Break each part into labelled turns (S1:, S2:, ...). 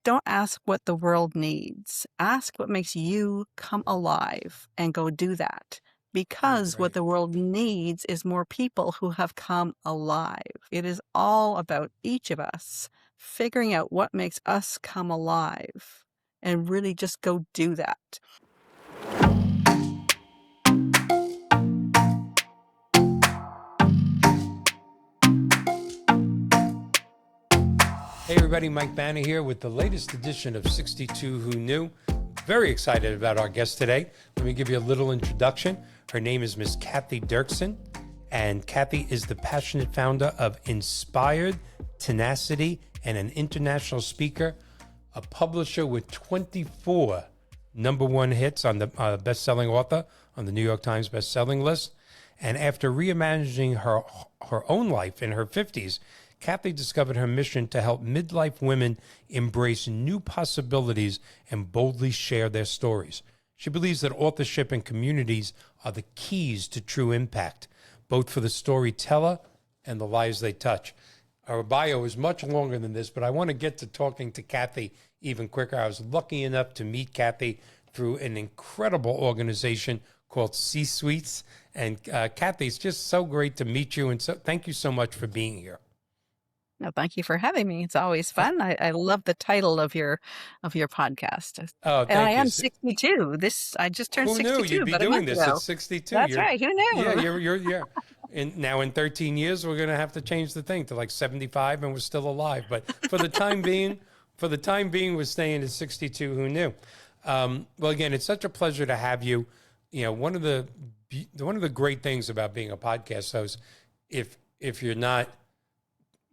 S1: don't ask what the world needs. Ask what makes you come alive and go do that. Because what
S2: Great.
S1: the world needs is more people who have come alive. It is all about each of us figuring out what makes us come alive and really just go do that.
S2: Hey everybody, Mike Banner here with the latest edition of 62 Who Knew. Very excited about our guest today. Let me give you a little introduction. Her name is Miss Cathy Derksen, and Cathy is the passionate founder of Inspired Tenacity and an international speaker, a publisher with 24 number one hits on the best-selling author on the New York Times best-selling list. And after reimagining her own life in her 50s, Cathy discovered her mission to help midlife women embrace new possibilities and boldly share their stories. She believes that authorship and communities are the keys to true impact, both for the storyteller and the lives they touch. Our bio is much longer than this, but I want to get to talking to Cathy even quicker. I was lucky enough to meet Cathy through an incredible organization called C-Suites. And Cathy, it's just so great to meet you. And so thank you so much for being here.
S1: No, thank you for having me. It's always fun. I love the title of your podcast.
S2: Oh,
S1: And I
S2: thank you.
S1: am 62. I just turned
S2: Who knew
S1: 62
S2: you'd be
S1: about a
S2: doing
S1: month
S2: this
S1: ago.
S2: at 62?
S1: That's right. Who knew?
S2: Yeah, you're. And now in 13 years, we're going to have to change the thing to like 75 and we're still alive. But for the time being, we're staying at 62. Who knew? Well, again, it's such a pleasure to have you. You know, one of the great things about being a podcast host, if you're not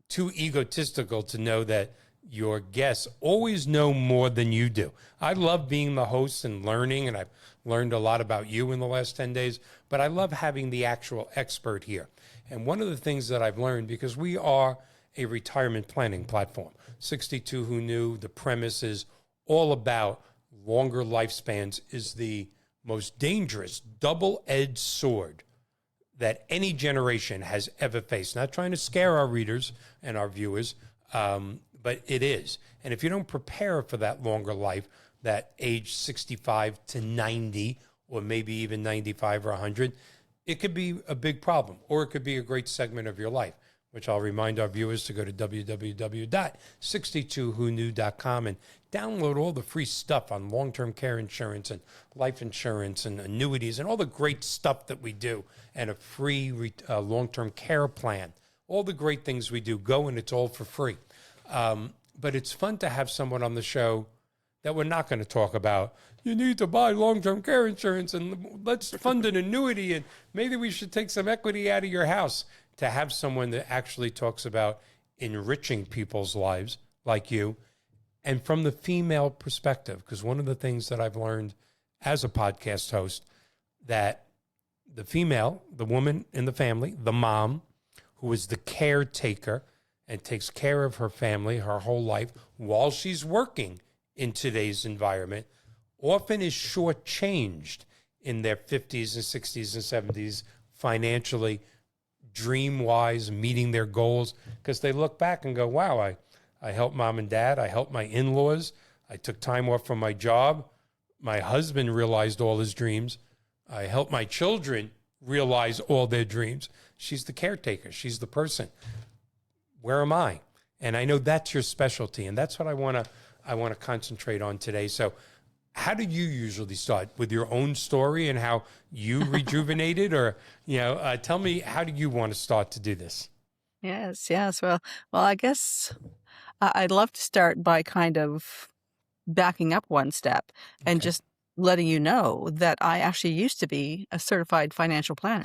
S2: too egotistical to know that your guests always know more than you do. I love being the host and learning, and I've learned a lot about you in the last 10 days, but I love having the actual expert here. And one of the things that I've learned, because we are a retirement planning platform, 62 Who Knew, the premise is all about longer lifespans is the most dangerous double-edged sword that any generation has ever faced. Not trying to scare our readers and our viewers, but it is. And if you don't prepare for that longer life, that age 65 to 90, or maybe even 95 or 100, it could be a big problem, or it could be a great segment of your life, which I'll remind our viewers to go to www.62whoknew.com and download all the free stuff on long-term care insurance and life insurance and annuities and all the great stuff that we do, and a free long-term care plan. All the great things we do. Go, and it's all for free. But it's fun to have someone on the show that we're not going to talk about, you need to buy long-term care insurance and let's fund an annuity and maybe we should take some equity out of your house. To have someone that actually talks about enriching people's lives like you, and from the female perspective, because one of the things that I've learned as a podcast host, that the female, the woman in the family, the mom, who is the caretaker and takes care of her family her whole life while she's working in today's environment, often is shortchanged in their 50s and 60s and 70s financially, dream-wise, meeting their goals, because they look back and go, wow, I helped mom and dad, I helped my in-laws, I took time off from my job, my husband realized all his dreams, I helped my children realize all their dreams. She's the caretaker, she's the person. Where am I? And I know that's your specialty, and that's what I want to concentrate on today. So how do you usually start, with your own story and how you rejuvenated, or, tell me, how do you want to start to do this?
S1: Yes. Well, I guess I'd love to start by kind of backing up one step and just letting you know that I actually used to be a certified financial planner.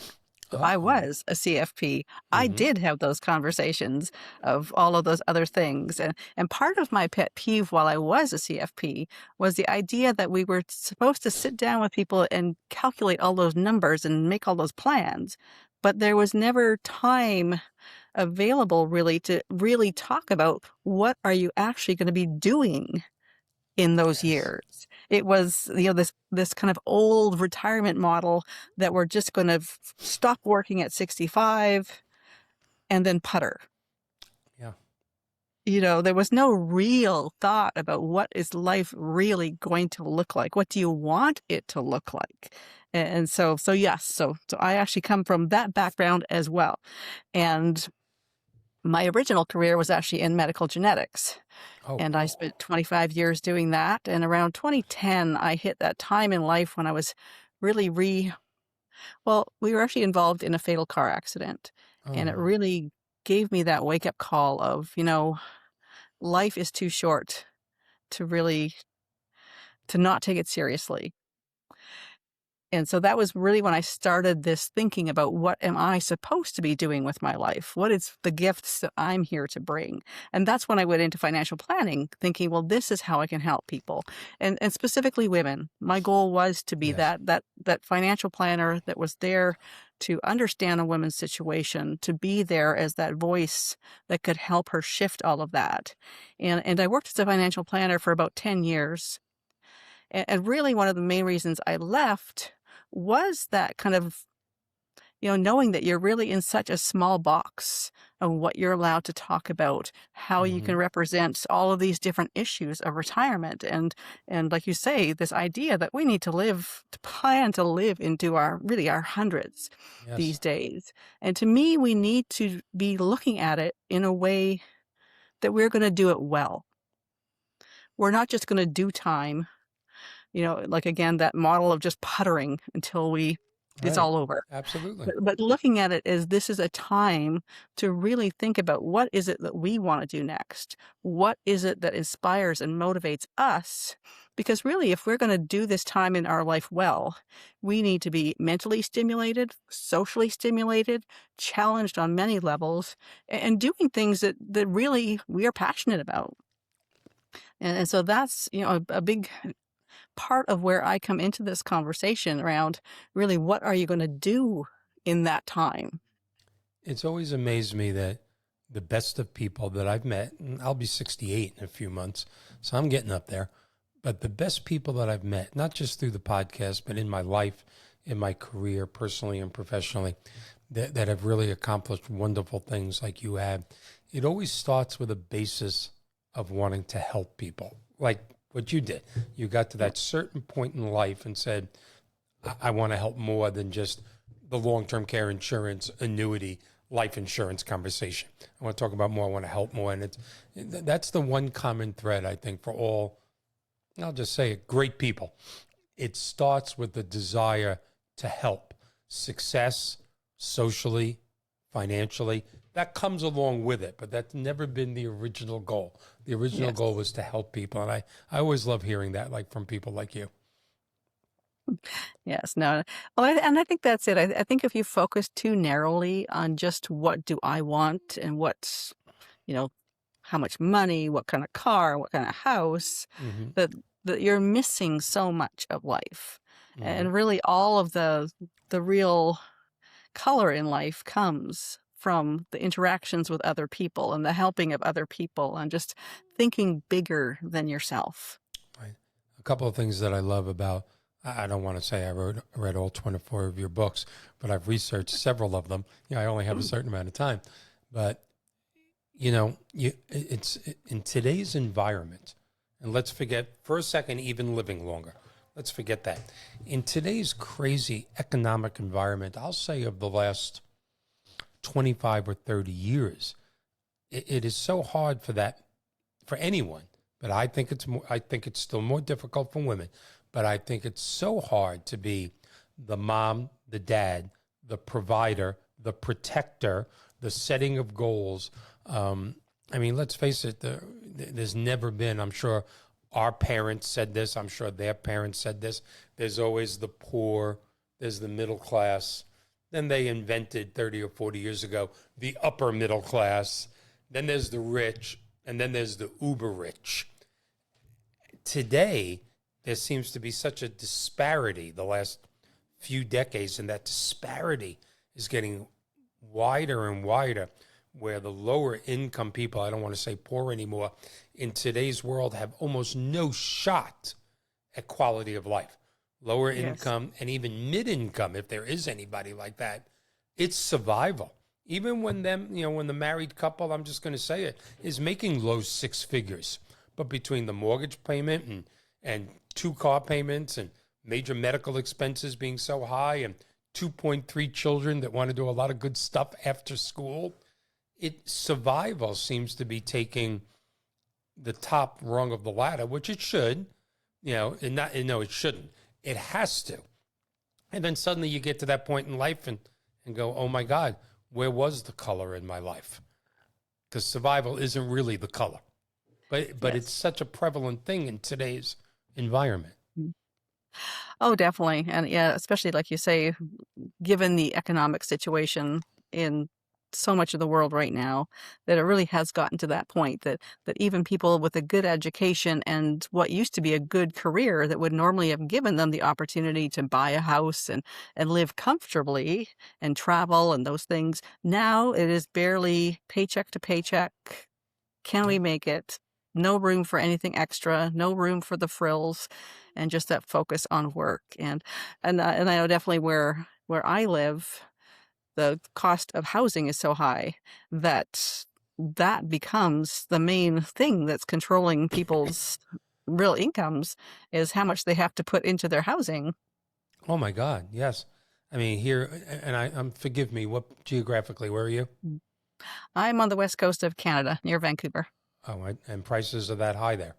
S1: I was a CFP. I did have those conversations of all of those other things. And part of my pet peeve while I was a CFP was the idea that we were supposed to sit down with people and calculate all those numbers and make all those plans. But there was never time available really to really talk about what are you actually going to be doing in those years. It was, this kind of old retirement model that we're just going to stop working at 65 and then putter.
S2: Yeah.
S1: There was no real thought about what is life really going to look like? What do you want it to look like? And so yes, so I actually come from that background as well. And my original career was actually in medical genetics.
S2: Oh,
S1: And I
S2: cool.
S1: spent 25 years doing that. And around 2010, I hit that time in life when I was really well, we were actually involved in a fatal car accident.
S2: Oh,
S1: And it
S2: no.
S1: really gave me that wake up call of, life is too short to really to not take it seriously. And so that was really when I started this thinking about what am I supposed to be doing with my life? What is the gifts that I'm here to bring? And that's when I went into financial planning, thinking, well, this is how I can help people. And specifically women. My goal was to be
S2: Yes.
S1: that financial planner that was there to understand a woman's situation, to be there as that voice that could help her shift all of that. And I worked as a financial planner for about 10 years. And really, one of the main reasons I left was that kind of, knowing that you're really in such a small box of what you're allowed to talk about, how you
S2: Hmm.
S1: can represent all of these different issues of retirement. And like you say, this idea that we need to plan to live into our hundreds
S2: Yes.
S1: these days. And to me, we need to be looking at it in a way that we're going to do it well. We're not just going to do time, like again, that model of just puttering until it's
S2: Right.
S1: all over.
S2: Absolutely.
S1: But looking at it as this is a time to really think about what is it that we want to do next? What is it that inspires and motivates us? Because really, if we're going to do this time in our life well, we need to be mentally stimulated, socially stimulated, challenged on many levels, and doing things that really we are passionate about. And so that's, a big part of where I come into this conversation around really what are you going to do in that time?
S2: It's always amazed me that the best of people that I've met, and I'll be 68 in a few months, so I'm getting up there, but the best people that I've met, not just through the podcast, but in my life, in my career, personally and professionally, that have really accomplished wonderful things like you have, it always starts with a basis of wanting to help people, like what you did. You got to
S1: Yep.
S2: that certain point in life and said, I want to help more than just the long-term care insurance, annuity, life insurance conversation. I want to talk about more. I want to help more. And that's the one common thread, I think, for all, I'll just say it, great people. It starts with the desire to help, success, socially, financially. That comes along with it, but that's never been the original goal. The original
S1: Yes.
S2: goal was to help people. And I always love hearing that, like from people like you.
S1: Yes. No. Well, and I think that's it. I think if you focus too narrowly on just what do I want and you know, how much money, what kind of car, what kind of house,
S2: Hmm.
S1: that that you're missing so much of life.
S2: Hmm.
S1: And really all of the real color in life comes from the interactions with other people and the helping of other people and just thinking bigger than yourself.
S2: Right. A couple of things that I love about, I don't want to say read all 24 of your books, but I've researched several of them. I only have a certain amount of time, but it's in today's environment, and let's forget for a second even living longer. Let's forget that. In today's crazy economic environment, I'll say of the last 25 or 30 years, it is so hard for anyone, but I think it's still more difficult for women, but I think it's so hard to be the mom, the dad, the provider, the protector, the setting of goals. I mean, let's face it, there's never been, I'm sure our parents said this, I'm sure their parents said this, there's always the poor, there's the middle class. Then they invented 30 or 40 years ago the upper middle class. Then there's the rich, and then there's the uber rich. Today, there seems to be such a disparity the last few decades, and that disparity is getting wider and wider, where the lower income people, I don't want to say poor anymore, in today's world have almost no shot at quality of life. Lower
S1: Yes.
S2: income and even mid income, if there is anybody like that, it's survival. Even when when the married couple, I'm just going to say it, is making low six figures, but between the mortgage payment and two car payments and major medical expenses being so high and 2.3 children that want to do a lot of good stuff after school, survival seems to be taking the top rung of the ladder, which it should, and not, no, it shouldn't. It has to. And then suddenly you get to that point in life and go, oh my God, where was the color in my life? Because survival isn't really the color. But it's
S1: Yes.
S2: such a prevalent thing in today's environment.
S1: Mm. Oh, definitely. And yeah, especially like you say, given the economic situation in so much of the world right now, that it really has gotten to that point that even people with a good education and what used to be a good career that would normally have given them the opportunity to buy a house and live comfortably and travel and those things, now it is barely paycheck to paycheck. Can
S2: Yeah.
S1: we make it? No room for anything extra, no room for the frills, and just that focus on work. And I know definitely where I live, the cost of housing is so high that that becomes the main thing that's controlling people's real incomes is how much they have to put into their housing.
S2: Oh my God, yes. I mean, here, and forgive me, what geographically, where are you?
S1: Mm. I'm on the west coast of Canada, near Vancouver.
S2: And prices are that high there.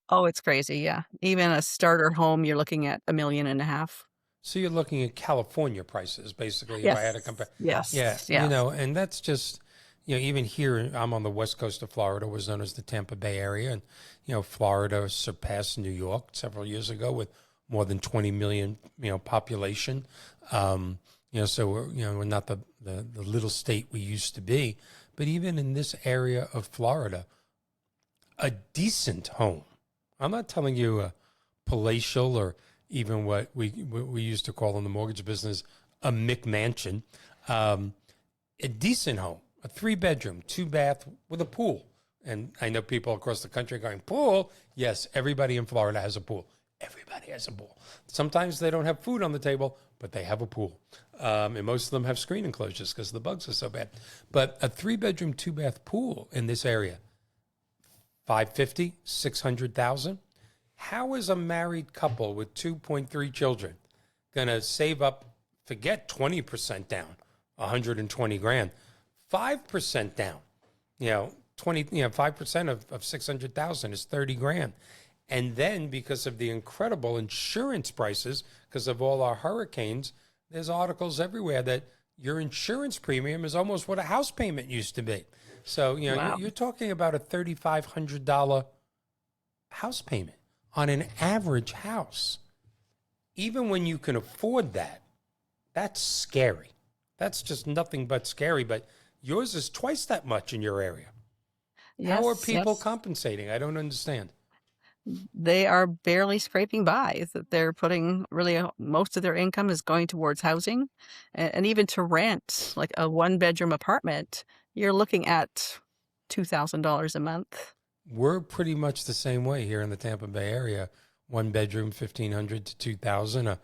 S1: Oh, it's crazy, yeah. Even a starter home, you're looking at 1.5 million.
S2: So you're looking at California prices, basically, if I had to compare.
S1: Yes,
S2: Yeah,
S1: yes, yes.
S2: and that's just, even here, I'm on the west coast of Florida, was known as the Tampa Bay area. And, Florida surpassed New York several years ago with more than 20 million, population. So we're not the little state we used to be. But even in this area of Florida, a decent home, I'm not telling you a palatial or even what we used to call in the mortgage business a McMansion, a decent home, a 3-bedroom, 2-bath with a pool. And I know people across the country are going, pool? Yes, everybody in Florida has a pool. Everybody has a pool. Sometimes they don't have food on the table, but they have a pool. And most of them have screen enclosures because the bugs are so bad. But a 3-bedroom, 2-bath pool in this area, 550, 600,000. How is a married couple with 2.3 children going to save up, forget 20% down, 120 grand, 5% down, 5% of 600,000 is 30 grand. And then because of the incredible insurance prices, because of all our hurricanes, there's articles everywhere that your insurance premium is almost what a house payment used to be. So,
S1: Wow.
S2: you're talking about a $3,500 house payment on an average house. Even when you can afford that, that's scary. That's just nothing but scary. But yours is twice that much in your area. How are
S1: Yes,
S2: people
S1: yes.
S2: compensating? I don't understand.
S1: They are barely scraping by, that they're putting really most of their income is going towards housing. And even to rent, like a 1-bedroom apartment, you're looking at $2,000 a month.
S2: We're pretty much the same way here in the Tampa Bay area. 1-bedroom, 1,500 to 2,000. A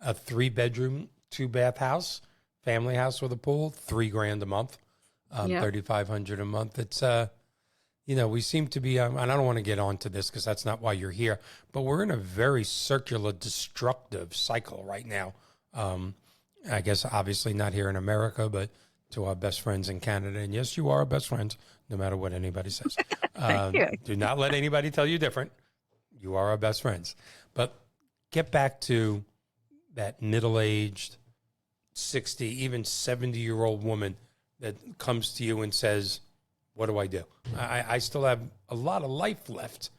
S2: 3-bedroom, 2-bath house, family house with a pool, $3,000 a month,
S1: Yeah.
S2: 3,500 a month. It's we seem to be, and I don't want to get onto this because that's not why you're here, but we're in a very circular, destructive cycle right now. I guess obviously not here in America, but to our best friends in Canada. And yes, you are our best friends, no matter what anybody says.
S1: Thank you.
S2: Do not let anybody tell you different. You are our best friends. But get back to that middle-aged, 60, even 70-year-old woman that comes to you and says, what do I do? I still have a lot of life left,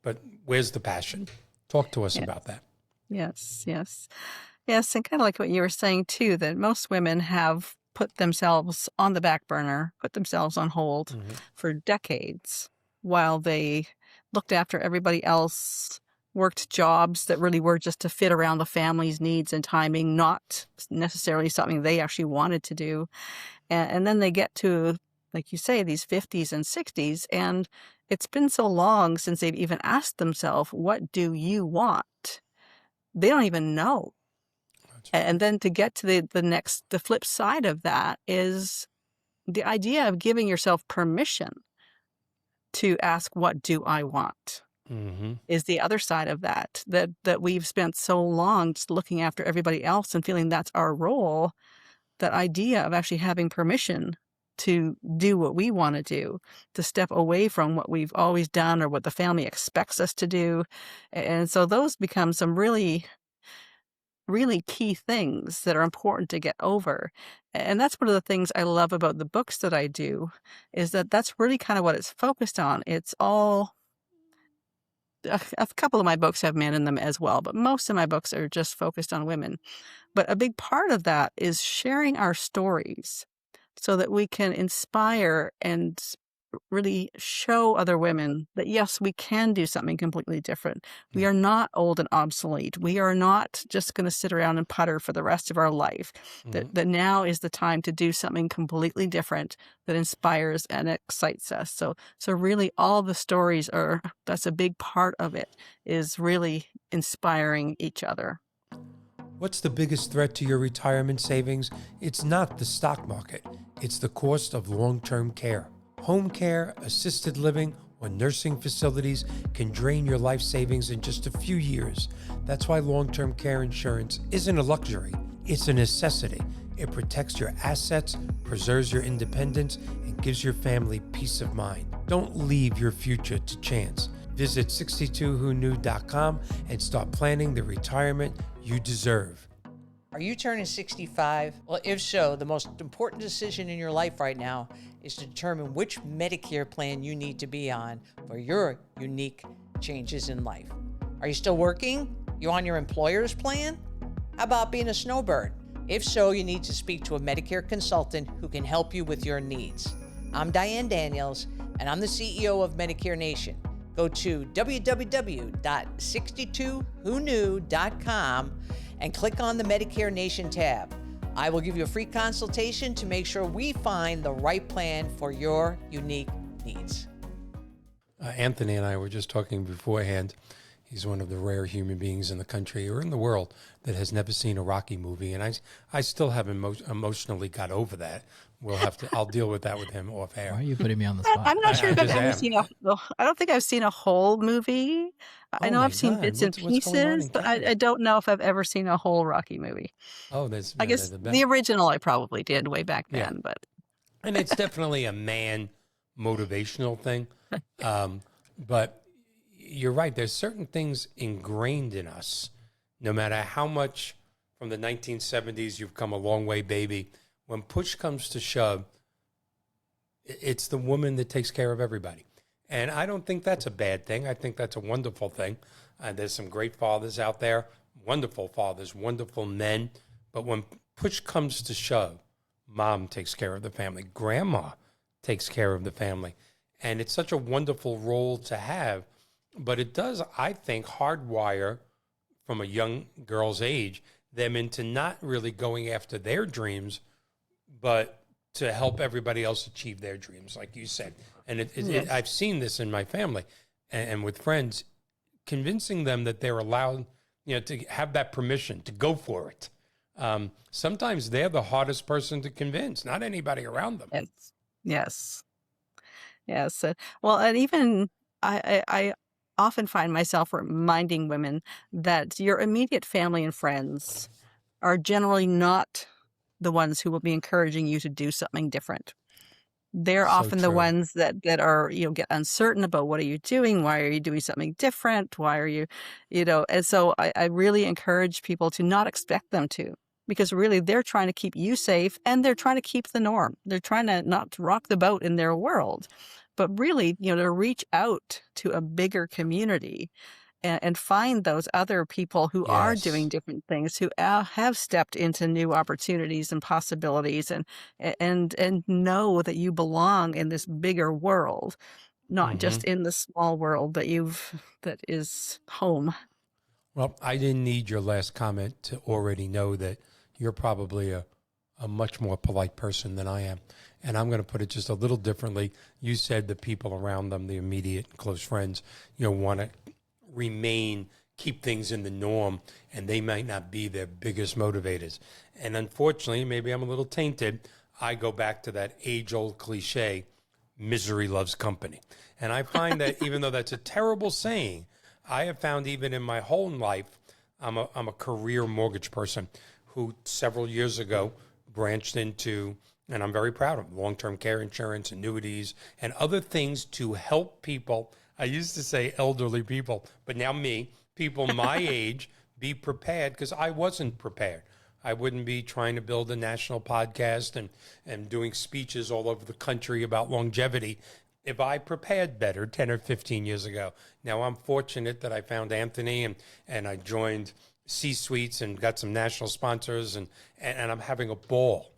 S2: but where's the passion? Talk to us
S1: Yeah.
S2: about that.
S1: Yes, yes. Yes, and kind of like what you were saying too, that most women have put themselves on the back burner, put themselves on hold
S2: Mm-hmm.
S1: for decades while they looked after everybody else, worked jobs that really were just to fit around the family's needs and timing, not necessarily something they actually wanted to do. And then they get to, like you say, these 50s and 60s, and it's been so long since they've even asked themselves, what do you want? They don't even know.
S2: That's right.
S1: And then to get to the flip side of that is the idea of giving yourself permission to ask, what do I want?
S2: Mm-hmm.
S1: Is the other side of that we've spent so long just looking after everybody else and feeling that's our role. That idea of actually having permission to do what we want to do, to step away from what we've always done or what the family expects us to do. And so those become some really, really key things that are important to get over. And that's one of the things I love about the books that I do, is that that's really kind of what it's focused on. It's all a couple of my books have men in them as well, but most of my books are just focused on women. But a big part of that is sharing our stories so that we can inspire and really show other women that, yes, we can do something completely different. We are not old and obsolete. We are not just going to sit around and putter for the rest of our life.
S2: Mm-hmm.
S1: That now is the time to do something completely different that inspires and excites us. So really all the stories that's a big part of it, is really inspiring each other.
S2: What's the biggest threat to your retirement savings? It's not the stock market. It's the cost of long-term care. Home care, assisted living, or nursing facilities can drain your life savings in just a few years. That's why long-term care insurance isn't a luxury. It's a necessity. It protects your assets, preserves your independence, and gives your family peace of mind. Don't leave your future to chance. Visit 62whoknew.com and start planning the retirement you deserve.
S3: Are you turning 65? Well, if so, the most important decision in your life right now is to determine which Medicare plan you need to be on for your unique changes in life. Are you still working? You on your employer's plan? How about being a snowbird? If so, you need to speak to a Medicare consultant who can help you with your needs. I'm Diane Daniels, and I'm the CEO of Medicare Nation. Go to www.62whoknew.com and click on the Medicare Nation tab. I will give you a free consultation to make sure we find the right plan for your unique needs.
S2: Anthony and I were just talking beforehand. He's one of the rare human beings in the country or in the world that has never seen a Rocky movie, and I still haven't emotionally got over that. I'll deal with that with him off air.
S4: Why are you putting me on the spot?
S1: I'm not sure if I've
S2: just
S1: ever
S2: am.
S1: seen I don't think I've seen a whole movie. I
S2: Oh
S1: know
S2: my
S1: I've seen
S2: God,
S1: bits and
S2: what's going on in
S1: pieces, but
S2: Canada?
S1: I don't know if I've ever seen a whole Rocky movie.
S2: Oh,
S1: I guess
S2: the
S1: the original I probably did way back
S2: Yeah.
S1: then, but
S2: And it's definitely a man motivational thing. But you're right. There's certain things ingrained in us, no matter how much from the 1970s you've come a long way, baby. When push comes to shove, it's the woman that takes care of everybody. And I don't think that's a bad thing. I think that's a wonderful thing. There's some great fathers out there, wonderful fathers, wonderful men. But when push comes to shove, mom takes care of the family. Grandma takes care of the family. And it's such a wonderful role to have. But it does, I think, hardwire from a young girl's age them into not really going after their dreams, but to help everybody else achieve their dreams, like you said. And I've seen this in my family and with friends, convincing them that they're allowed, to have that permission to go for it. Sometimes they're the hardest person to convince, not anybody around them.
S1: yes. Well, and even I often find myself reminding women that your immediate family and friends are generally not the ones who will be encouraging you to do something different. They're
S2: So
S1: often the
S2: true.
S1: ones that are, get uncertain about what are you doing? Why are you doing something different? Why are you, and so I really encourage people to not expect them to, because really they're trying to keep you safe and they're trying to keep the norm. They're trying to not rock the boat in their world, but really, to reach out to a bigger community and find those other people who are
S2: Yes.
S1: doing different things, who have stepped into new opportunities and possibilities, and know that you belong in this bigger world, not just in the small world that is home.
S2: Well, I didn't need your last comment to already know that you're probably a much more polite person than I am. And I'm going to put it just a little differently. You said the people around them, the immediate and close friends, want to keep things in the norm, and they might not be their biggest motivators. And unfortunately, maybe I'm a little tainted. I go back to that age-old cliche, misery loves company. And I find that even though that's a terrible saying, I have found even in my whole life, I'm a career mortgage person who several years ago branched into, and I'm very proud of, long-term care insurance, annuities, and other things to help people. I used to say elderly people, but now me, people my age, be prepared, because I wasn't prepared. I wouldn't be trying to build a national podcast and doing speeches all over the country about longevity if I prepared better 10 or 15 years ago. Now, I'm fortunate that I found Anthony and I joined C-suites and got some national sponsors, and I'm having a ball.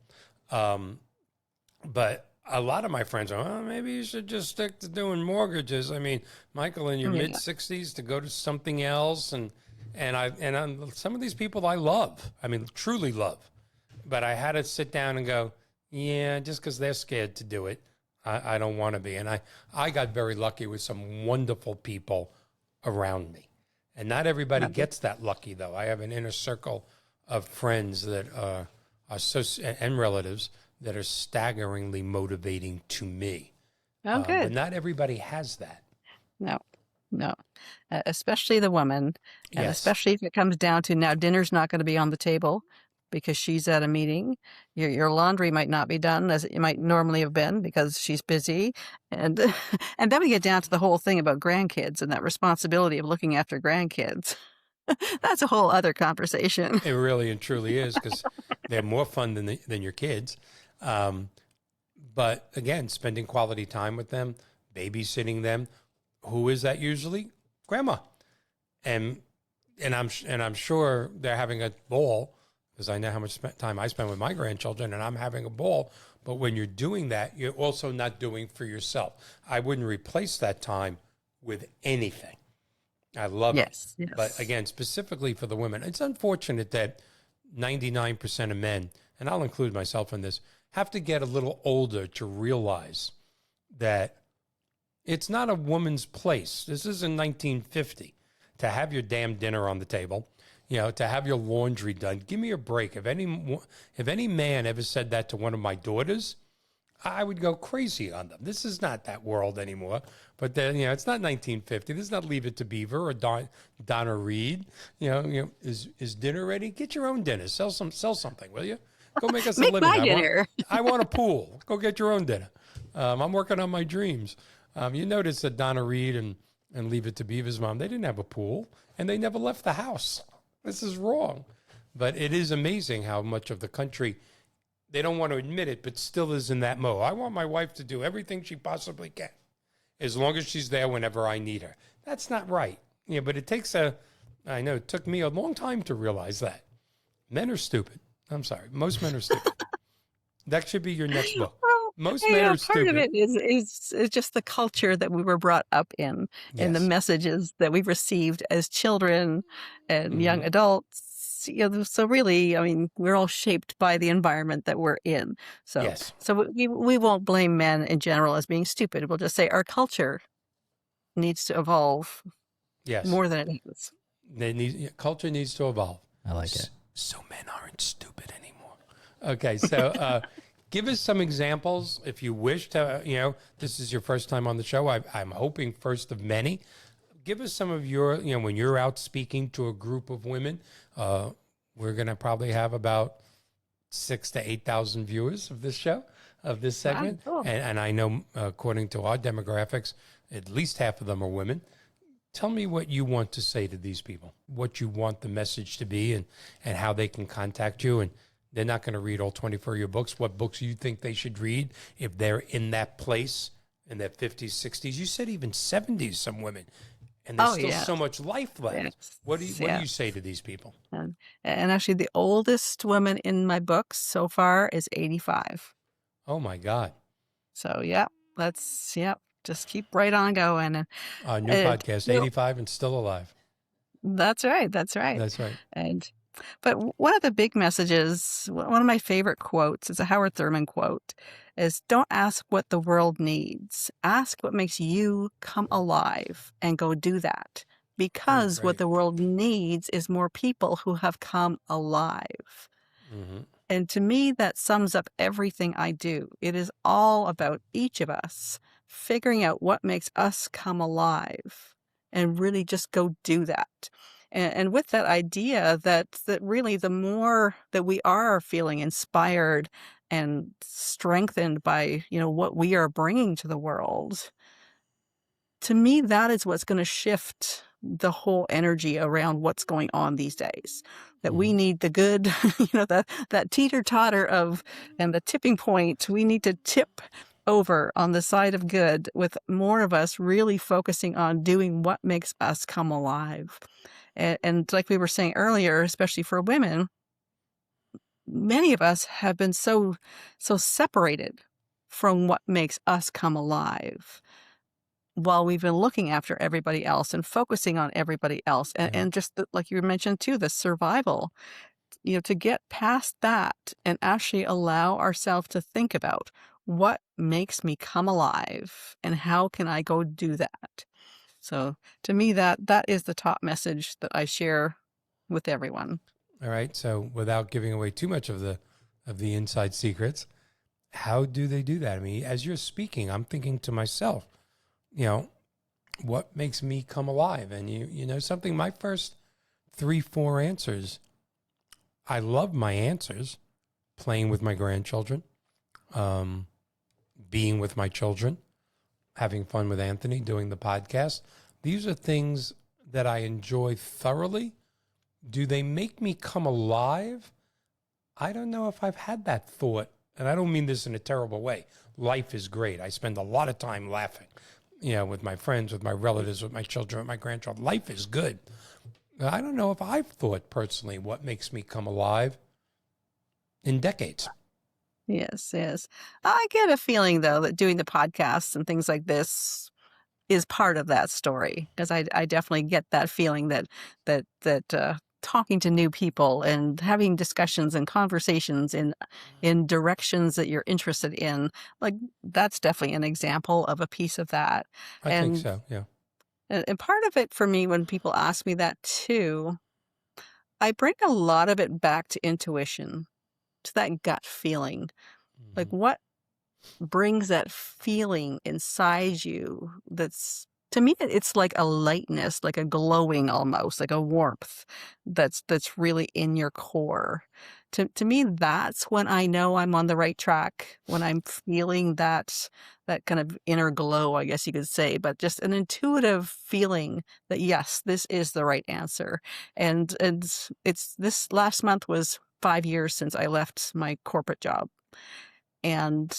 S2: But a lot of my friends are, oh, maybe you should just stick to doing mortgages. I mean, Michael, in your
S1: Yeah.
S2: mid-60s to go to something else, and some of these people I love. I mean, truly love. But I had to sit down and go, yeah, just because they're scared to do it, I don't want to be. And I got very lucky with some wonderful people around me. And not everybody gets that lucky, though. I have an inner circle of friends that are so, and relatives that are staggeringly motivating to me.
S1: Oh,
S2: But
S1: good.
S2: not everybody has that.
S1: No, no. Especially the woman, and
S2: Yes.
S1: especially if it comes down to now dinner's not going to be on the table because she's at a meeting. Your laundry might not be done as it might normally have been because she's busy, and and then we get down to the whole thing about grandkids and that responsibility of looking after grandkids. That's a whole other conversation.
S2: It really and truly is, because they're more fun than your kids. But again, spending quality time with them, babysitting them. Who is that usually? Grandma. And I'm sure they're having a ball, because I know how much time I spend with my grandchildren, and I'm having a ball. But when you're doing that, you're also not doing for yourself. I wouldn't replace that time with anything. I love it.
S1: Yes, yes.
S2: But again, specifically for the women, it's unfortunate that 99% of men, and I'll include myself in this, have to get a little older to realize that it's not a woman's place. This isn't 1950 to have your damn dinner on the table, to have your laundry done. Give me a break. If any man ever said that to one of my daughters, I would go crazy on them. This is not that world anymore. But then, it's not 1950. This is not Leave It to Beaver or Donna Reed. Is dinner ready? Get your own dinner. Sell something, will you? Go make us a
S1: Make
S2: living.
S1: my dinner.
S2: I want a pool. Go get your own dinner. I'm working on my dreams. You notice that Donna Reed and Leave It to Beaver's mom, they didn't have a pool, and they never left the house. This is wrong. But it is amazing how much of the country, they don't want to admit it, but still is in that mode. I want my wife to do everything she possibly can, as long as she's there whenever I need her. That's not right. But it took me a long time to realize that. Men are stupid. I'm sorry. Most men are stupid. That should be your next book.
S1: Well,
S2: Most men are
S1: part
S2: stupid.
S1: of it is just the culture that we were brought up in, and the
S2: Yes.
S1: messages that we've received as children and young
S2: Mhm.
S1: adults. So really, I mean, we're all shaped by the environment that we're in. So,
S2: Yes.
S1: so we won't blame men in general as being stupid. We'll just say our culture needs to evolve
S2: Yes.
S1: more than it is.
S2: Culture needs to evolve.
S4: I like it.
S2: So men aren't stupid anymore. Okay, so give us some examples if you wish to. This is your first time on the show. I'm hoping first of many. Give us some of your, when you're out speaking to a group of women. We're going to probably have about 6,000 to 8,000 viewers of this show, of this segment.
S1: Cool.
S2: And I know, according to our demographics, at least half of them are women. Tell me what you want to say to these people, what you want the message to be, and how they can contact you. And they're not going to read all 24 of your books. What books you think they should read if they're in that place, in their 50s, 60s. You said even 70s, some women. And there's still so much life left.
S1: Yes.
S2: What do you say to these people?
S1: And actually, the oldest woman in my books so far is 85.
S2: Oh, my God.
S1: So, just keep right on going. And
S2: New podcast, 85 and still alive.
S1: that's right. That's right.
S2: That's right.
S1: But one of the big messages, one of my favorite quotes, is a Howard Thurman quote, is don't ask what the world needs. Ask what makes you come alive and go do that. Because what
S2: great.
S1: the world needs is more people who have come alive.
S2: Mm-hmm.
S1: And to me, that sums up everything I do. It is all about each of us figuring out what makes us come alive and really just go do that. And with that idea that really the more that we are feeling inspired and strengthened by, what we are bringing to the world, to me, that is what's going to shift the whole energy around what's going on these days. That we need the good, that teeter-totter of, and the tipping point, we need to tip over on the side of good with more of us really focusing on doing what makes us come alive. And like we were saying earlier, especially for women, many of us have been so separated from what makes us come alive while we've been looking after everybody else and focusing on everybody else. And just like you mentioned too, the survival, to get past that and actually allow ourselves to think about what makes me come alive and how can I go do that. So to me, that is the top message that I share with everyone.
S2: All right. So without giving away too much of the inside secrets, how do they do that? I mean, as you're speaking, I'm thinking to myself, what makes me come alive? And you know something, my first 3-4 answers, I love my answers, playing with my grandchildren, being with my children, having fun with Anthony, doing the podcast. These are things that I enjoy thoroughly. Do they make me come alive? I don't know if I've had that thought, and I don't mean this in a terrible way. Life is great. I spend a lot of time laughing, with my friends, with my relatives, with my children, with my grandchildren. Life is good. I don't know if I've thought personally what makes me come alive in decades.
S1: Yes. I get a feeling, though, that doing the podcasts and things like this is part of that story, because I definitely get that feeling that talking to new people and having discussions and conversations in directions that you're interested in, like that's definitely an example of a piece of that.
S2: I think so, yeah.
S1: And part of it for me, when people ask me that too, I bring a lot of it back to intuition, to that gut feeling. Like what brings that feeling inside you that's, to me, it's like a lightness, like a glowing almost, like a warmth that's really in your core. To me, that's when I know I'm on the right track, when I'm feeling that kind of inner glow, I guess you could say, but just an intuitive feeling that, yes, this is the right answer. And it's this last month was 5 years since I left my corporate job. And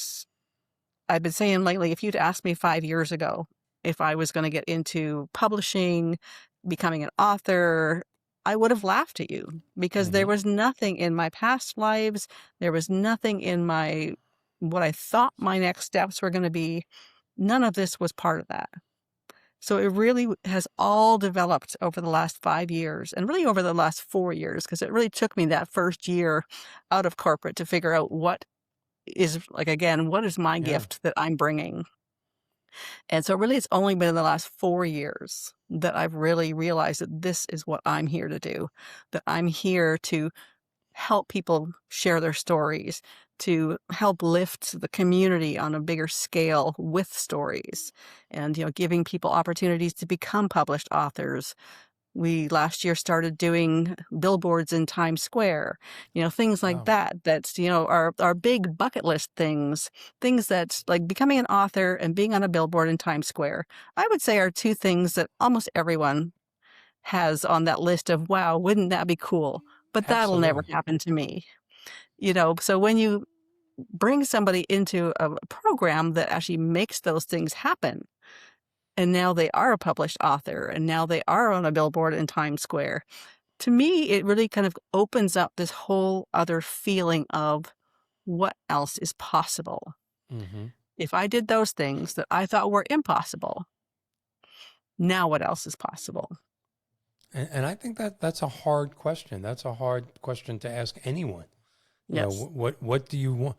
S1: I've been saying lately, if you'd asked me 5 years ago if I was going to get into publishing, becoming an author, I would have laughed at you, because there was nothing in my past lives. There was nothing in what I thought my next steps were going to be. None of this was part of that. So it really has all developed over the last 5 years, and really over the last 4 years, because it really took me that first year out of corporate to figure out what is, like, again, what is my gift that I'm bringing. And so really it's only been in the last 4 years that I've really realized that this is what I'm here to do, that I'm here to help people share their stories, to help lift the community on a bigger scale with stories, and giving people opportunities to become published authors. We last year started doing billboards in Times Square, things like that. That's, our big bucket list things that, like, becoming an author and being on a billboard in Times Square, I would say are two things that almost everyone has on that list of, wow, wouldn't that be cool? But that'll never happen to me. So when you bring somebody into a program that actually makes those things happen, and now they are a published author, and now they are on a billboard in Times Square, to me, it really kind of opens up this whole other feeling of what else is possible. If I did those things that I thought were impossible, now what else is possible?
S2: And I think that's a hard question. That's a hard question to ask anyone.
S1: Yes.
S2: What do you want?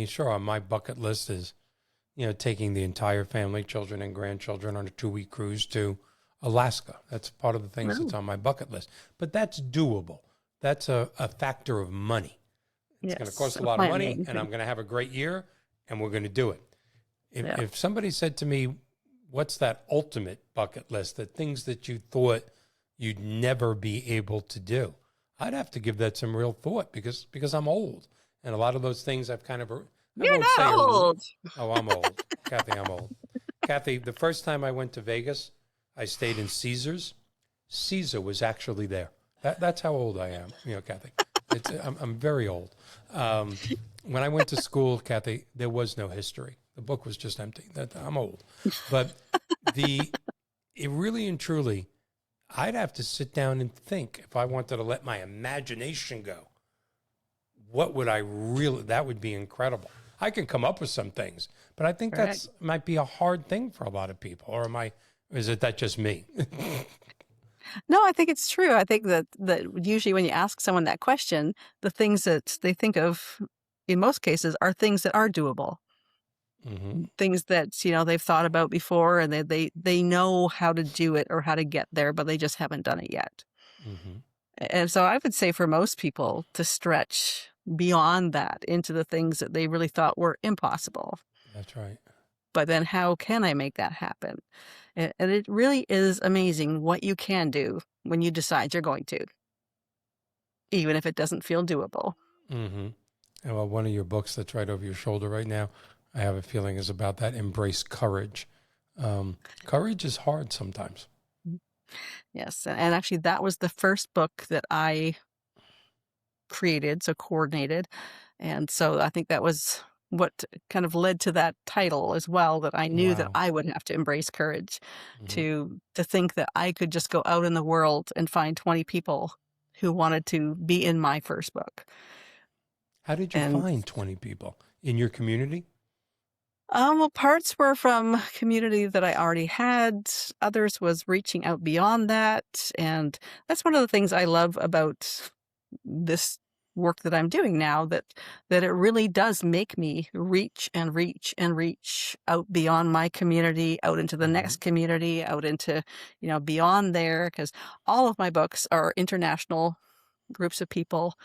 S2: Sure, on my bucket list is, taking the entire family, children and grandchildren, on a 2-week cruise to Alaska. That's part of the things that's on my bucket list. But that's doable. That's a factor of money. It's going to
S1: Yes.
S2: cost a
S1: And
S2: lot of money,
S1: planning.
S2: and I'm going to have a great year, and we're going to do it.
S1: Yeah.
S2: If somebody said to me, what's that ultimate bucket list, the things that you thought you'd never be able to do, I'd have to give that some real thought because I'm old. And a lot of those things I
S1: You're
S2: won't say
S1: not old.
S2: oh, I'm old. Cathy, I'm old. Cathy, the first time I went to Vegas, I stayed in Caesars. Caesar was actually there. That's how old I am, Cathy. I'm very old. When I went to school, Cathy, there was no history. The book was just empty. I'm old. But it really and truly, I'd have to sit down and think if I wanted to let my imagination go. What would that would be incredible. I can come up with some things, but I think
S1: Correct.
S2: might be a hard thing for a lot of people. Or is it that just me?
S1: No, I think it's true. I think that usually when you ask someone that question, the things that they think of in most cases are things that are doable.
S2: Mm-hmm.
S1: Things that, they've thought about before and they know how to do it or how to get there, but they just haven't done it yet.
S2: Mm-hmm.
S1: And so I would say for most people to stretch beyond that into the things that they really thought were impossible.
S2: That's right.
S1: But then how can I make that happen? And it really is amazing what you can do when you decide you're going to, even if it doesn't feel doable.
S2: Mm-hmm. And well, one of your books that's right over your shoulder right now, I have a feeling is about that. Embrace courage. Courage is hard sometimes.
S1: Yes. And actually, that was the first book that I created, so coordinated. And so I think that was what kind of led to that title as well, that I knew that
S2: Wow.
S1: I would have to embrace courage
S2: Mm-hmm.
S1: to think that I could just go out in the world and find 20 people who wanted to be in my first book.
S2: How did you
S1: And
S2: find 20 people in your community?
S1: well, parts were from community that I already had. Others was reaching out beyond that. And that's one of the things I love about this work that I'm doing now, that it really does make me reach and reach and reach out beyond my community, out into the
S2: Mm-hmm.
S1: next community, out into, beyond there, because all of my books are international groups of people,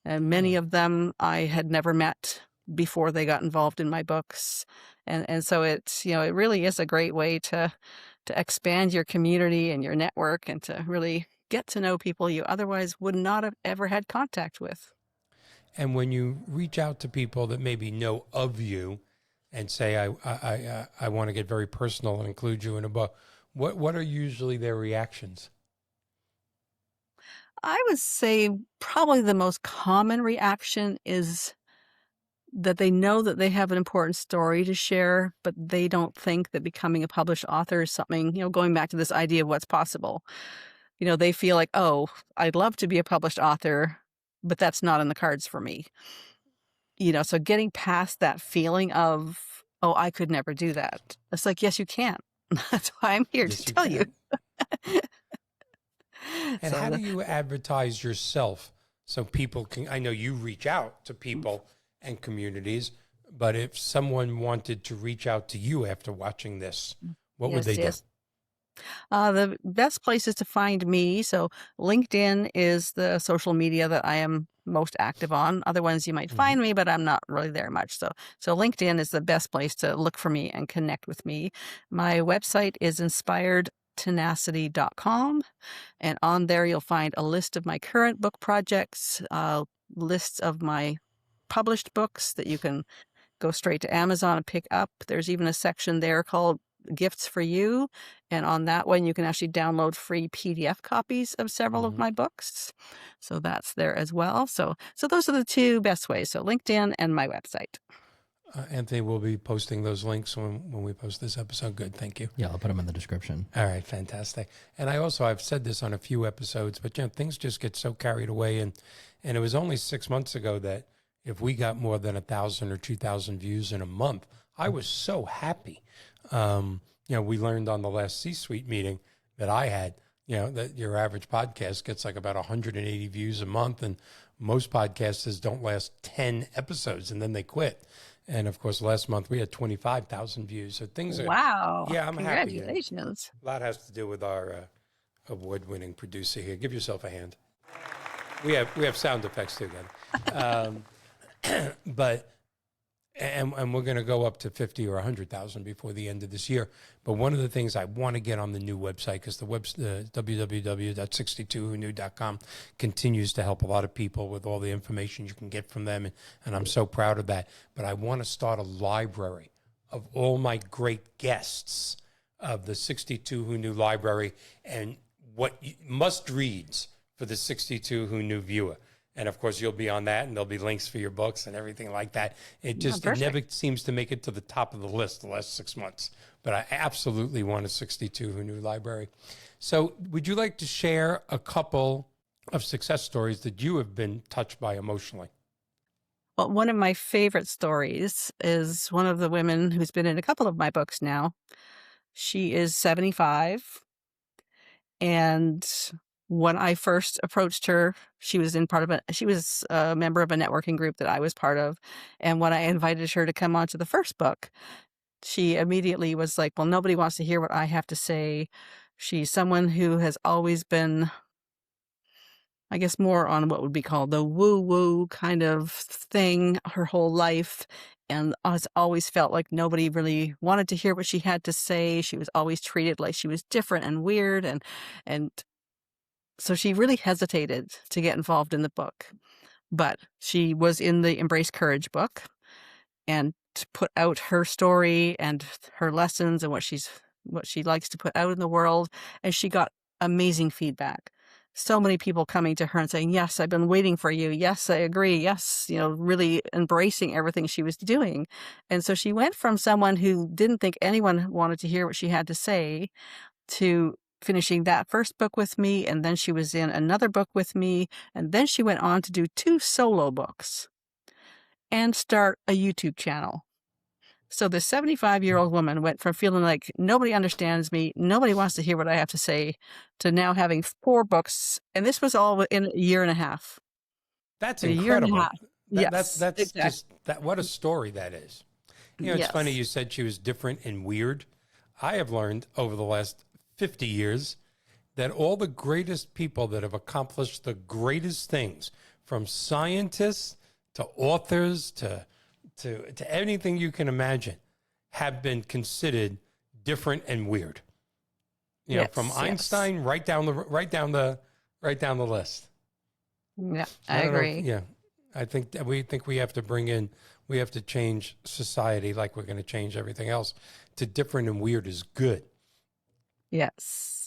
S1: and many of them I had never met before they got involved in my books. And so it's, it really is a great way to expand your community and your network and to really get to know people you otherwise would not have ever had contact with.
S2: And when you reach out to people that maybe know of you and say, I want to get very personal and include you in a book, what are usually their reactions?
S1: I would say probably the most common reaction is that they know that they have an important story to share, but they don't think that becoming a published author is something, going back to this idea of what's possible. They feel like, oh, I'd love to be a published author, but that's not in the cards for me. So getting past that feeling of, oh, I could never do that. It's like, yes, you can. That's why I'm here
S2: Yes,
S1: to
S2: you
S1: tell you.
S2: can. And
S1: So
S2: how do you advertise yourself so people can? I know you reach out to people and communities, but if someone wanted to reach out to you after watching this, what would they do?
S1: The best places to find me. So LinkedIn is the social media that I am most active on. Other ones you might
S2: Mm-hmm.
S1: find me, but I'm not really there much. So LinkedIn is the best place to look for me and connect with me. My website is inspiredtenacity.com. And on there, you'll find a list of my current book projects, lists of my published books that you can go straight to Amazon and pick up. There's even a section there called Gifts for You. And on that one, you can actually download free PDF copies of several of
S2: Mm-hmm.
S1: my books. So that's there as well. So those are the two best ways. So LinkedIn and my website.
S2: Anthony will be posting those links when we post this episode. Good, thank you.
S4: Yeah, I'll put them in the description.
S2: All right, fantastic. And I've said this on a few episodes, but things just get so carried away. And it was only 6 months ago that if we got more than 1,000 or 2,000 views in a month, I was so happy. We learned on the last C-suite meeting that I had, that your average podcast gets like about 180 views a month, and most podcasters don't last 10 episodes and then they quit. And of course, last month we had 25,000 views. So things are,
S1: Wow.
S2: yeah, I'm happy.
S1: Congratulations.
S2: A lot has to do with our award-winning producer here. Give yourself a hand. We have sound effects too, again. But and we're going to go up to 50 or 100,000 before the end of this year. But one of the things I want to get on the new website, because the www.62whoknew.com continues to help a lot of people with all the information you can get from them, and I'm so proud of that. But I want to start a library of all my great guests of the 62 Who Knew library and what must reads for the 62 Who Knew viewer. And of course, you'll be on that, and there'll be links for your books and everything like that. It never seems to make it to the top of the list the last 6 months. But I absolutely want a 62 Who Knew library. So would you like to share a couple of success stories that you have been touched by emotionally?
S1: Well, one of my favorite stories is one of the women who's been in a couple of my books now. She is 75, and when I first approached her, she was a member of a networking group that I was part of. And when I invited her to come onto the first book, she immediately was like, well, nobody wants to hear what I have to say. She's someone who has always been, I guess, more on what would be called the woo-woo kind of thing her whole life, and has always felt like nobody really wanted to hear what she had to say. She was always treated like she was different and weird, and so she really hesitated to get involved in the book. But she was in the Embrace Courage book, and to put out her story and her lessons and what she likes to put out in the world, and she got amazing feedback. So many people coming to her and saying, yes, I've been waiting for you. Yes, I agree. Yes, really embracing everything she was doing. And so she went from someone who didn't think anyone wanted to hear what she had to say to finishing that first book with me. And then she was in another book with me. And then she went on to do 2 solo books and start a YouTube channel. So the 75-year-old woman went from feeling like nobody understands me, nobody wants to hear what I have to say, to now having 4 books. And this was all in a year and a half.
S2: That's
S1: In a year and a
S2: incredible.
S1: half. Yes,
S2: That's
S1: exactly.
S2: just that. What a story that is. It's
S1: Yes.
S2: funny you said she was different and weird. I have learned over the last 50 years that all the greatest people that have accomplished the greatest things, from scientists to authors to anything you can imagine, have been considered different and weird. From Einstein right down the list.
S1: Yeah, I agree.
S2: I think that we have to we have to change society like we're going to change everything else to different and weird is good.
S1: Yes.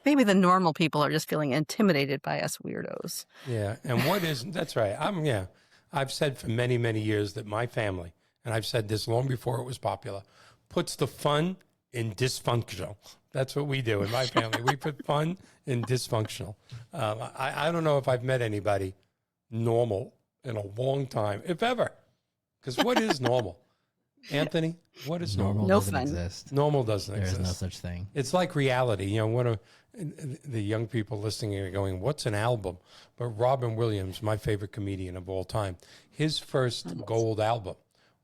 S1: Maybe the normal people are just feeling intimidated by us weirdos.
S2: Yeah, and that's right. I've said for many, many years that my family, and I've said this long before it was popular, puts the fun in dysfunctional. That's what we do in my family. We put fun in dysfunctional. I don't know if I've met anybody normal in a long time, if ever. Because what is normal? Anthony, what is normal?
S4: Normal doesn't
S1: fun.
S4: exist.
S2: Normal doesn't
S4: There
S2: exist.
S4: is no such thing.
S2: It's like reality. One of the young people listening are going, what's an album? But Robin Williams, my favorite comedian of all time, his first gold album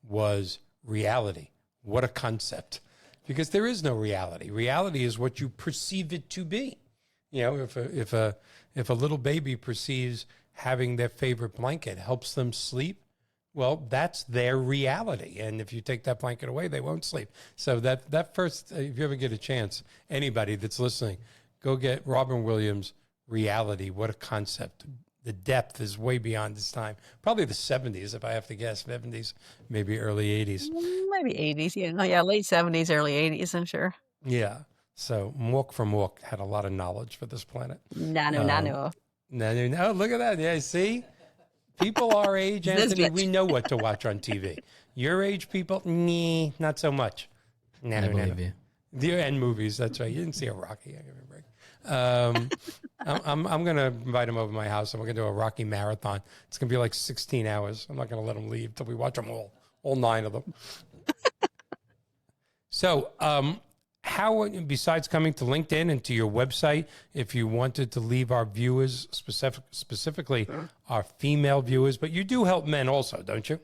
S2: was Reality. What a concept. Because there is no reality. Reality is what you perceive it to be. If a little baby perceives having their favorite blanket helps them sleep, well, that's their reality. And if you take that blanket away, they won't sleep. So that first, if you ever get a chance, anybody that's listening, go get Robin Williams' Reality. What a concept. The depth is way beyond this time. Probably the 70s, if I have to guess. 70s, maybe early 80s.
S1: Maybe 80s. Yeah, late 70s, early 80s, I'm sure.
S2: Yeah. So Mork from Mork had a lot of knowledge for this planet.
S1: Nano.
S2: No, look at that. Yeah, see? People our age, Anthony, we know what to watch on TV. Your age people, not so much.
S4: I believe you.
S2: And movies, that's right. You didn't see a Rocky. I give you a break. I'm going to invite him over to my house, and we're going to do a Rocky marathon. It's going to be like 16 hours. I'm not going to let him leave till we watch them all 9 of them. So, how, besides coming to LinkedIn and to your website, if you wanted to leave our viewers, specifically our female viewers, but you do help men also, don't you?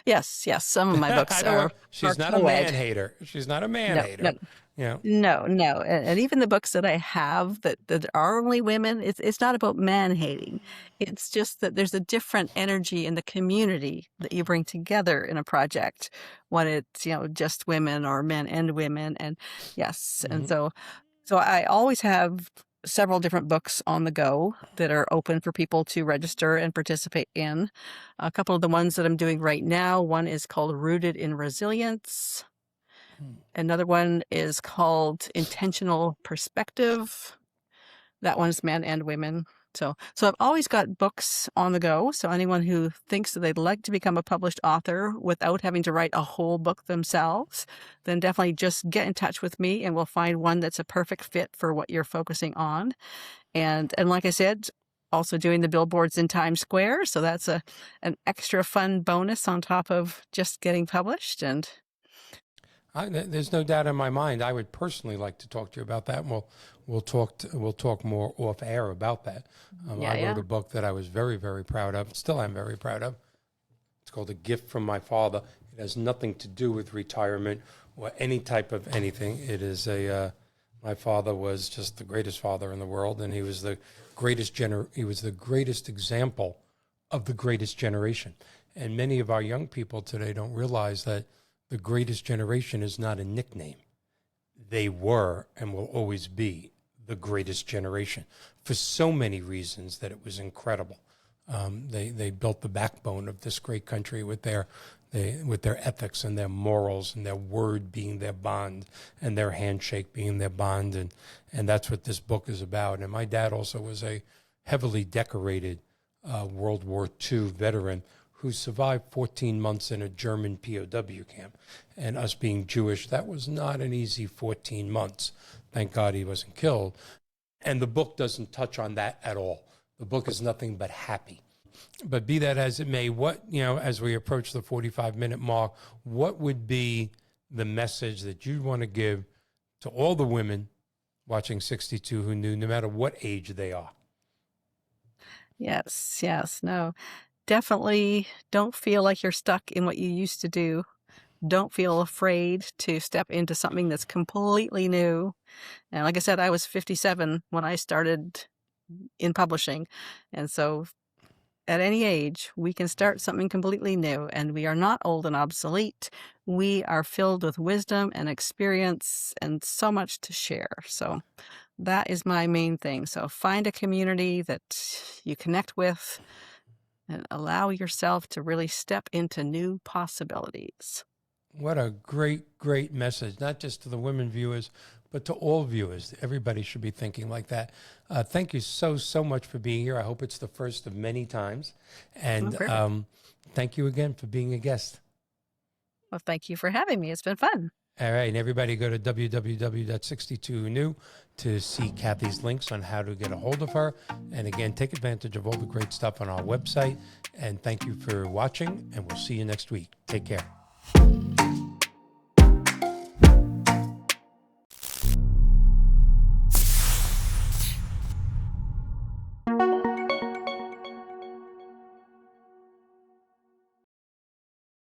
S1: Yes, yes. Some of my books
S2: I don't want,
S1: are
S2: she's not a man
S1: co-ed.
S2: hater. She's not a man
S1: No, no,
S2: hater. You know,
S1: no, no. And even the books that I have that are only women, it's not about man hating. It's just that there's a different energy in the community that you bring together in a project when it's, just women or men and women. And yes, and
S2: hmm
S1: so I always have several different books on the go that are open for people to register and participate in. A couple of the ones that I'm doing right now, one is called Rooted in Resilience. Another one is called Intentional Perspective. That one's men and women. So I've always got books on the go. So anyone who thinks that they'd like to become a published author without having to write a whole book themselves, then definitely just get in touch with me and we'll find one that's a perfect fit for what you're focusing on. And like I said, also doing the billboards in Times Square. So that's an extra fun bonus on top of just getting published. And
S2: there's no doubt in my mind. I would personally like to talk to you about that. And we'll talk more off air about that.
S1: yeah,
S2: I wrote
S1: yeah.
S2: a book that I was very, very proud of. Still, am very proud of. It's called A Gift from My Father. It has nothing to do with retirement or any type of anything. It is my father was just the greatest father in the world, and he was the he was the greatest example of the greatest generation. And many of our young people today don't realize that the greatest generation is not a nickname. They were and will always be the greatest generation for so many reasons that it was incredible. They built the backbone of this great country with their ethics and their morals and their word being their bond and their handshake being their bond. And that's what this book is about. And my dad also was a heavily decorated World War II veteran who survived 14 months in a German POW camp. And us being Jewish, that was not an easy 14 months. Thank God he wasn't killed. And the book doesn't touch on that at all. The book is nothing but happy. But be that as it may, as we approach the 45-minute mark, what would be the message that you'd want to give to all the women watching 62 who knew, no matter what age they are?
S1: Yes, yes. No, definitely don't feel like you're stuck in what you used to do. Don't feel afraid to step into something that's completely new. And like I said, I was 57 when I started in publishing. And so at any age, we can start something completely new, and we are not old and obsolete. We are filled with wisdom and experience and so much to share. So that is my main thing. So find a community that you connect with and allow yourself to really step into new possibilities.
S2: What a great, great message, not just to the women viewers, but to all viewers. Everybody should be thinking like that. Thank you so much for being here. I hope it's the first of many times. And
S1: Perfect.
S2: thank you again for being a guest.
S1: Well, thank you for having me. It's been fun.
S2: All right, and everybody go to www.62new to see Cathy's links on how to get a hold of her. And again, take advantage of all the great stuff on our website. And thank you for watching, and we'll see you next week. Take care.